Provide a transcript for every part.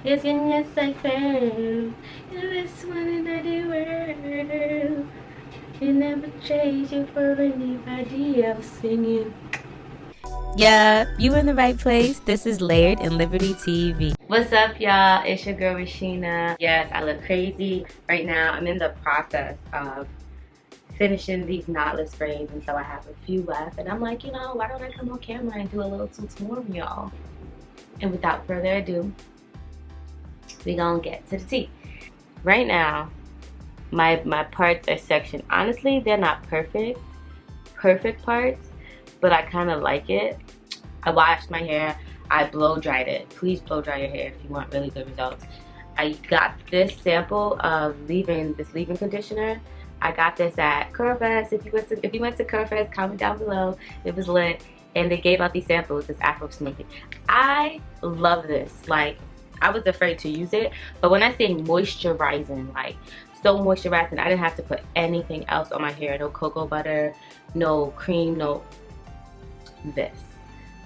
It's in your cycle. The best one in the world. You never trade you for anybody else singing. Yeah, you in the right place. This is Layered in Liberty TV. What's up, y'all? It's your girl Rashina. Yes, I look crazy right now. I'm in the process of finishing these knotless braids, and so I have a few left. And I'm like, why don't I come on camera and do a little tutorial, y'all? And without further ado, we gonna get to the tea. Right now, my parts are sectioned. Honestly, they're not perfect parts, but I kind of like it. I washed my hair. I blow dried it. Please blow dry your hair if you want really good results. I got this sample of this leave-in conditioner. I got this at Curlfest. If you went to Curlfest, comment down below. It was lit, and they gave out these samples. This Afro Smoking. I love this. Like, I was afraid to use it, but when I say moisturizing, like so moisturizing, I didn't have to put anything else on my hair. No cocoa butter, no cream, no this.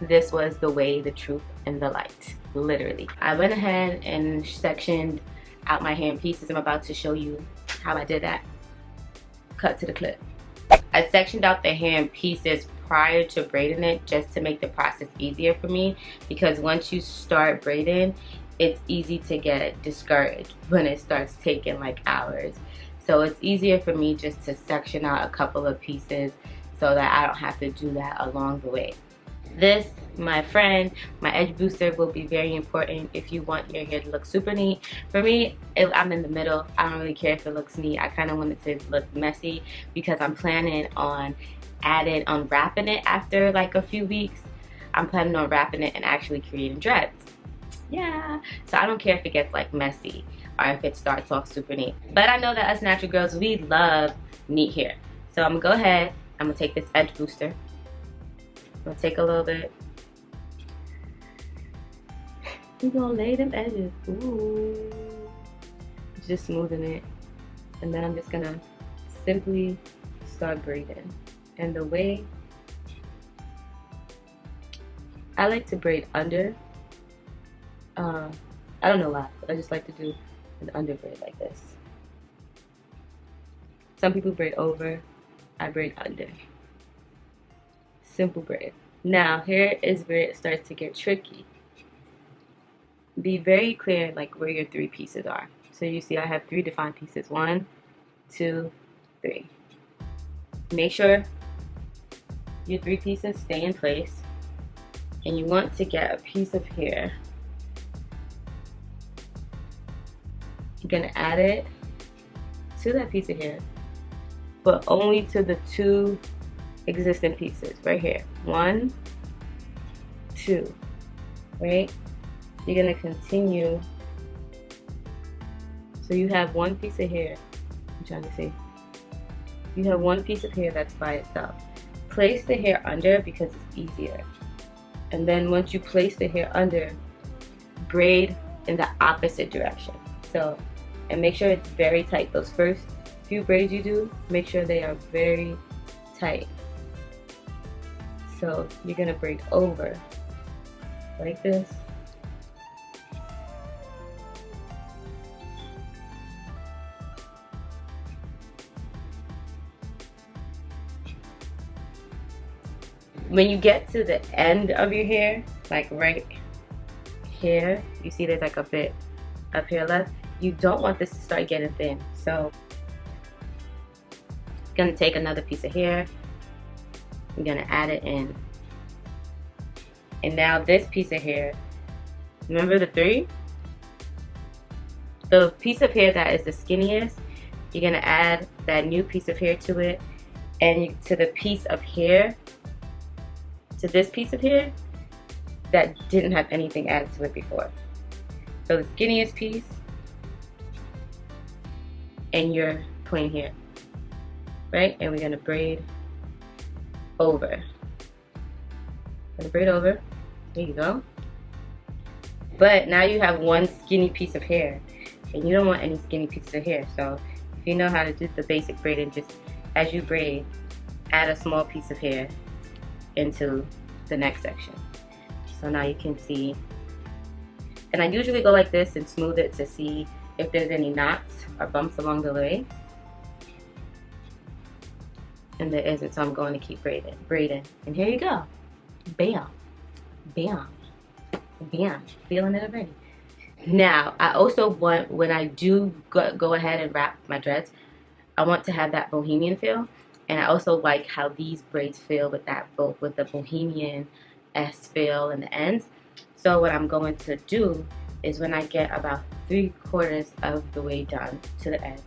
This was the way, the truth, and the light. Literally. I went ahead and sectioned out my hair in pieces. I'm about to show you how I did that. Cut to the clip. I sectioned out the hair in pieces prior to braiding it just to make the process easier for me, because once you start braiding, it's easy to get discouraged when it starts taking like hours. So it's easier for me just to section out a couple of pieces so that I don't have to do that along the way. This, my friend, my edge booster will be very important if you want your hair to look super neat. For me, I'm in the middle. I don't really care if it looks neat. I kind of want it to look messy because I'm planning on unwrapping it after like a few weeks. I'm planning on wrapping it and actually creating dreads. Yeah, so I don't care if it gets like messy or if it starts off super neat. But I know that us natural girls, we love neat hair. So I'm gonna go ahead, I'm gonna take this edge booster. I'm gonna take a little bit. We're gonna lay them edges. Ooh. Just smoothing it. And then I'm just gonna simply start braiding. And the way I like to braid under, I don't know why, but I just like to do an under braid like this. Some people braid over, I braid under. Simple braid. Now here is where it starts to get tricky. Be very clear like where your three pieces are. So you see I have three defined pieces. 1, 2, 3. Make sure your three pieces stay in place, and you want to get a piece of hair. You're gonna add it to that piece of hair, but only to the 2 existing pieces right here. 1, 2, right? You're gonna continue. So you have one piece of hair. I'm trying to see. You have one piece of hair that's by itself. Place the hair under because it's easier. And then once you place the hair under, braid in the opposite direction. So, and make sure it's very tight. Those first few braids you do, make sure they are very tight. So you're gonna braid over like this. When you get to the end of your hair, like right here, you see there's like a bit up here left. You don't want this to start getting thin. So I'm gonna take another piece of hair. I'm gonna add it in. And now this piece of hair, remember the 3? The piece of hair that is the skinniest, you're gonna add that new piece of hair to it, and to the piece of hair, to this piece of hair that didn't have anything added to it before. So the skinniest piece and your plain hair, right? And we're gonna braid over. Gonna braid over. There you go. But now you have one skinny piece of hair, and you don't want any skinny pieces of hair. So if you know how to do the basic braiding, just as you braid, add a small piece of hair into the next section. So now you can see And I usually go like this and smooth it to see if there's any knots or bumps along the way. And there isn't, so I'm going to keep braiding. And here you go. Bam, bam, bam. Feeling it already. Now, I also want, when I do go ahead and wrap my dreads, I want to have that bohemian feel. And I also like how these braids feel with that, both with the bohemian-esque feel in the ends. So what I'm going to do is when I get about 3/4 of the way done to the end,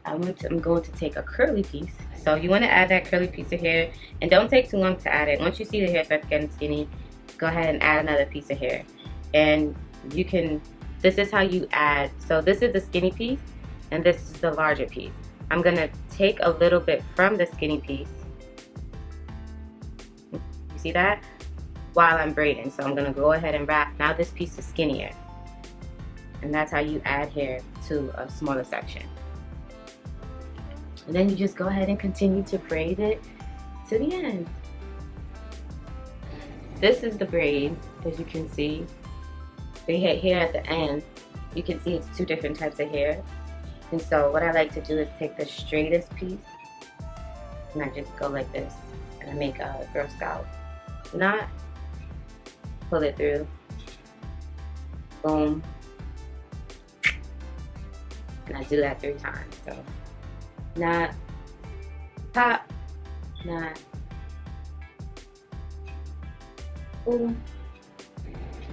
I'm going to take a curly piece. So you want to add that curly piece of hair, and don't take too long to add it. Once you see the hair starts getting skinny, go ahead and add another piece of hair. And you can, this is how you add. So this is the skinny piece, and this is the larger piece. I'm going to take a little bit from the skinny piece. You see that? While I'm braiding. So I'm going to go ahead and wrap. Now this piece is skinnier. And that's how you add hair to a smaller section. And then you just go ahead and continue to braid it to the end. This is the braid, as you can see. The hair at the end, you can see it's 2 different types of hair. And so what I like to do is take the straightest piece, and I just go like this, and I make a Girl Scout knot, pull it through, boom, and I do that 3 times. So knot, pop, knot, boom,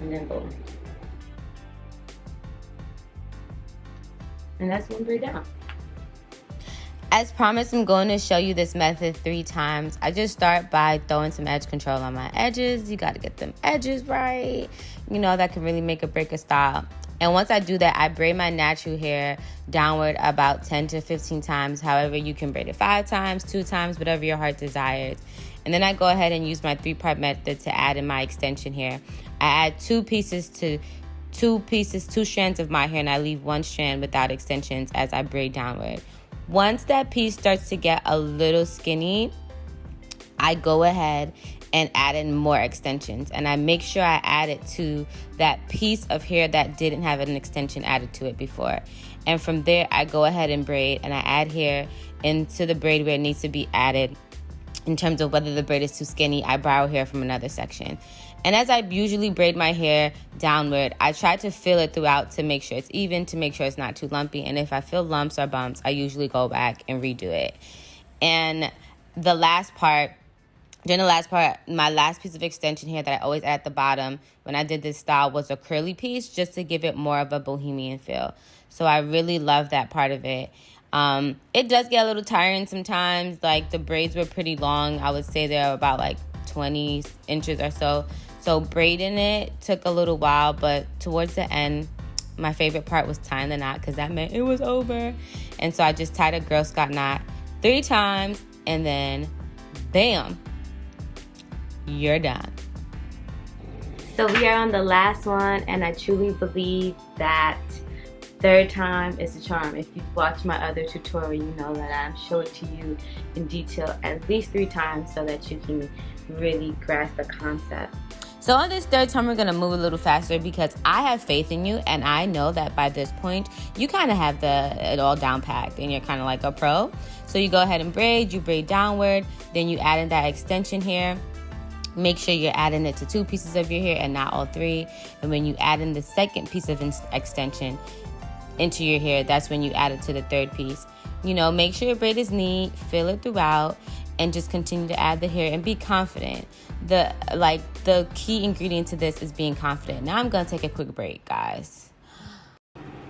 and then boom. And that's one braid down. As promised, I'm going to show you this method 3 times. I just start by throwing some edge control on my edges. You got to get them edges right. You know, that can really make or break a style. And once I do that, I braid my natural hair downward about 10 to 15 times. However, you can braid it 5 times, 2 times, whatever your heart desires. And then I go ahead and use my 3-part method to add in my extension hair. I add 2 strands of my hair, and I leave 1 strand without extensions as I braid downward. Once that piece starts to get a little skinny, I go ahead and add in more extensions, and I make sure I add it to that piece of hair that didn't have an extension added to it before. And from there, I go ahead and braid, and I add hair into the braid where it needs to be added. In terms of whether the braid is too skinny, I borrow hair from another section. And as I usually braid my hair downward, I try to feel it throughout to make sure it's even, to make sure it's not too lumpy. And if I feel lumps or bumps, I usually go back and redo it. And the last part, my last piece of extension hair that I always add at the bottom when I did this style was a curly piece, just to give it more of a bohemian feel. So I really love that part of it. It does get a little tiring sometimes. Like, the braids were pretty long. I would say they're about like 20 inches or so. So braiding it took a little while, but towards the end, my favorite part was tying the knot, because that meant it was over. And so I just tied a Girl Scout knot 3 times, and then bam, you're done. So we are on the last one, and I truly believe that 3rd time is the charm. If you've watched my other tutorial, you know that I show it to you in detail at least 3 times so that you can really grasp the concept. So on this 3rd time, we're going to move a little faster because I have faith in you, and I know that by this point, you kind of have it all down packed, and you're kind of like a pro. So you go ahead and braid, you braid downward, then you add in that extension hair. Make sure you're adding it to 2 pieces of your hair and not all 3. And when you add in the 2nd piece of extension into your hair, that's when you add it to the 3rd piece. You know, make sure your braid is neat, fill it throughout, and just continue to add the hair and be confident. The key ingredient to this is being confident. Now I'm gonna take a quick break, guys.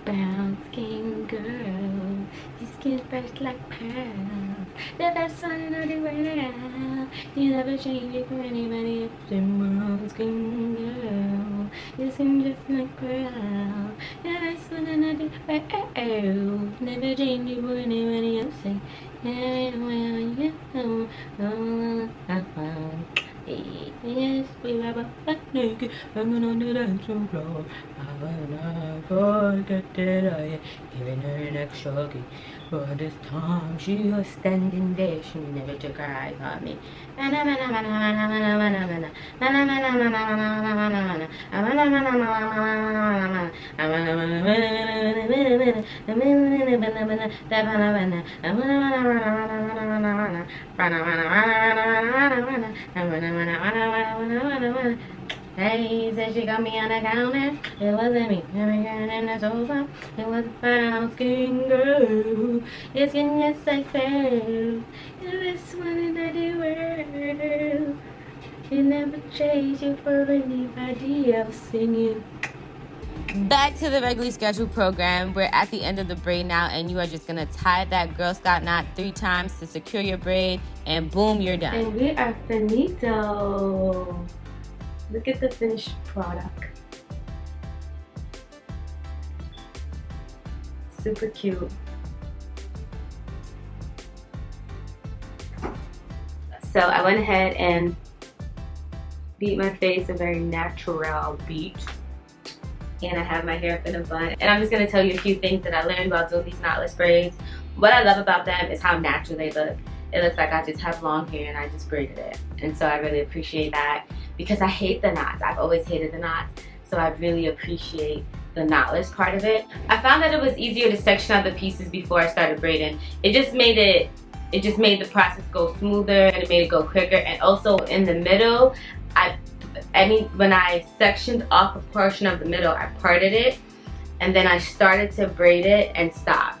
Brown skin girl, your skin fresh like pearl, the best one in the world. You never change it for anybody else. Brown skin girl, your skin just like pearl, the best one in the world. Never change it for anybody else. Yes, we have a shocky, hanging on the dance floor. I will not forget that I am giving her an extra shocky. But this time she was standing there, she never took her eyes off me. Hey, said she got me on the counter. It wasn't me. Every girl in the sofa. It was a brown skin girl. Your skin just like pearl. You're the best one in the world. You never trade you for anybody else singing. Back to the regularly scheduled program. We're at the end of the braid now, and you are just gonna tie that Girl Scout knot 3 times to secure your braid, and boom, you're done. And we are finito. Look at the finished product. Super cute. So I went ahead and beat my face a very natural beat. And I have my hair up in a bun. And I'm just gonna tell you a few things that I learned about doing these knotless braids. What I love about them is how natural they look. It looks like I just have long hair and I just braided it. And so I really appreciate that because I hate the knots. I've always hated the knots. So I really appreciate the knotless part of it. I found that it was easier to section out the pieces before I started braiding. It just made the process go smoother and it made it go quicker. And also in the middle, when I sectioned off a portion of the middle, I parted it and then I started to braid it and stop.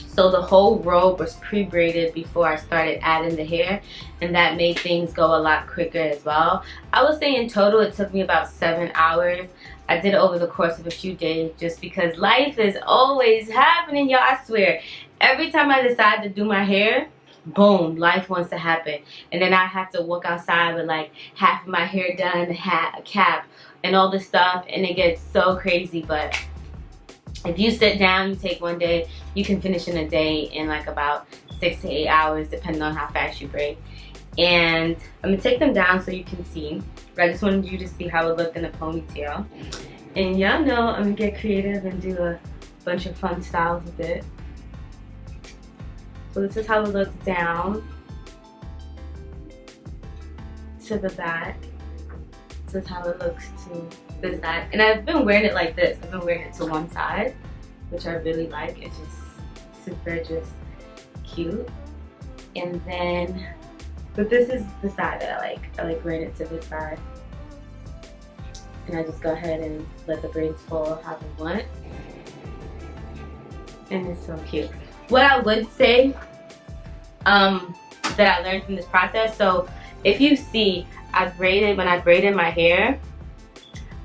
So the whole robe was pre-braided before I started adding the hair, and that made things go a lot quicker as well. I would say in total it took me about 7 hours. I did it over the course of a few days just because life is always happening, y'all. I swear. Every time I decide to do my hair, boom, life wants to happen. And then I have to walk outside with like half of my hair done, a hat, a cap, and all this stuff, and it gets so crazy. But if you sit down, you take one day, you can finish in a day in like about 6 to 8 hours, depending on how fast you braid. And I'm gonna take them down so you can see. But I just wanted you to see how it looked in a ponytail. And y'all know I'm gonna get creative and do a bunch of fun styles with it. So this is how it looks down to the back. This is how it looks to this side. And I've been wearing it like this. I've been wearing it to one side, which I really like. It's just super just cute. And then, but this is the side that I like. I like wearing it to this side. And I just go ahead and let the braids fall how they want. And it's so cute. What I would say that I learned from this process, so if you see, when I braided my hair,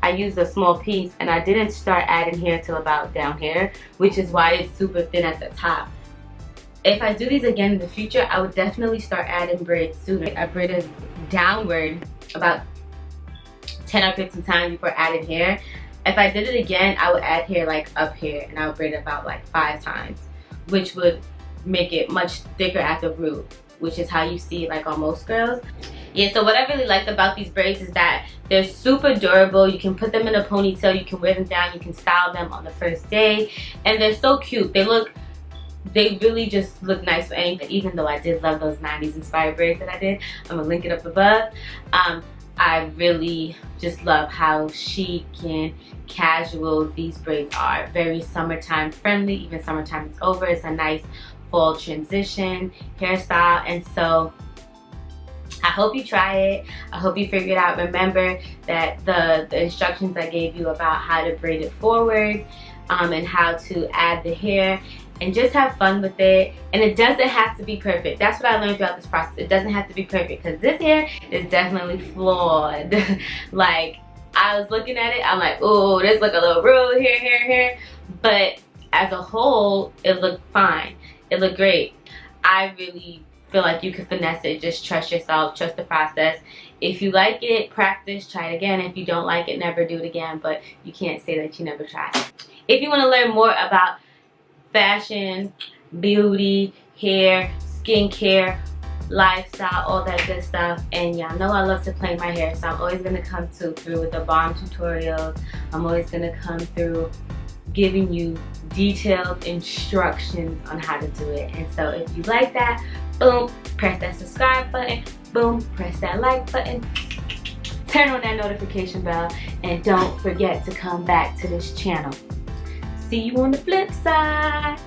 I used a small piece and I didn't start adding hair till about down here, which is why it's super thin at the top. If I do these again in the future, I would definitely start adding braids sooner. I braided downward about 10 or 15 times before adding hair. If I did it again, I would add hair like up here and I would braid it about like 5 times, which would make it much thicker at the root, which is how you see it like on most girls. Yeah, so what I really liked about these braids is that they're super durable. You can put them in a ponytail, you can wear them down, you can style them on the first day, and they're so cute. They really just look nice for anything, even though I did love those 90s inspired braids that I did. I'm gonna link it up above. I really just love how chic and casual these braids are. Very summertime friendly, even summertime is over. It's a nice fall transition hairstyle, and so I hope you try it. I hope you figure it out. Remember that the instructions I gave you about how to braid it forward and how to add the hair, and just have fun with it. And it doesn't have to be perfect. That's what I learned throughout this process. It doesn't have to be perfect because this hair is definitely flawed. Like, I was looking at it, I'm like, oh, this look a little rude here. But as a whole, it looked fine. It looked great. I really feel like you can finesse it. Just trust yourself, trust the process. If you like it, practice, try it again. If you don't like it, never do it again, but you can't say that you never tried. If you want to learn more about fashion, beauty, hair, skincare, lifestyle, all that good stuff. And y'all know I love to play my hair, so I'm always gonna come through with the bomb tutorials. I'm always gonna come through giving you detailed instructions on how to do it. And so if you like that, boom, press that subscribe button, boom, press that like button, turn on that notification bell, and don't forget to come back to this channel. See you on the flip side.